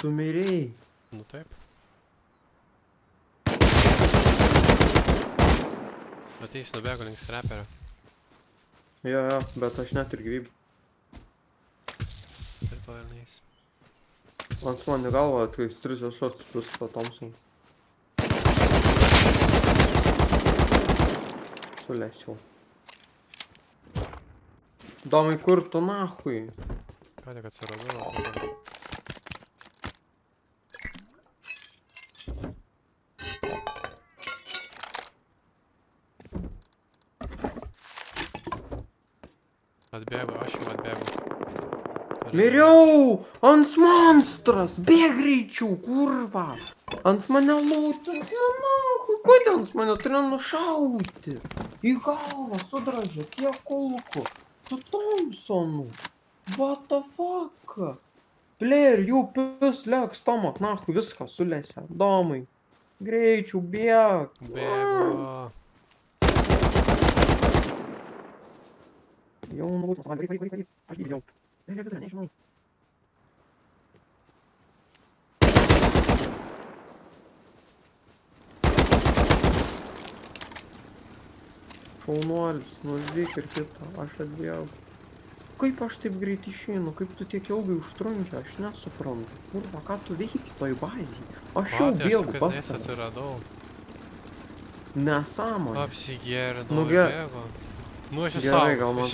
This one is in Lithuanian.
Tu mirėjai. Nu taip. Ateis nubėgo link reperio. Jo, bet aš neturiu gyvybių. Ir pavelniais. Ant man į galvą atkais 3 šotus plus po Thompson. Sulėsiau. Domai, kur tu nahui? Ką tik atsiradau. Atbėgu, aš jau atbėgu. Miriau! Ants monstras! Bėg greičiau, kurva! Ants mane lūtis! Nu, nahui, kodėl ants mane turėjo nušauti? Į galvą sudražė tiek kulkų. Su Thompsonu. What the fuck? Player, jų pis, leks, Tomak, nahui, viską sulėsė. Domai. Greičiau, bėg. Bėgu. Jau nulūtis, man varyk. Aš jį jau. Nežinau. Šaunuolis, nužyk ir kitą, aš atbėgu. Kaip aš taip greit išeinu, kaip tu tiek ilgai užtrunki, aš nesuprantu. Kurva, ką tu veiki toj bazėj? Aš jau bėgu pas tave. Atsiradau. Nesąmonė. Apsigėrinau Nu, ir bėgu. Nu, aš esu Gerai, gal man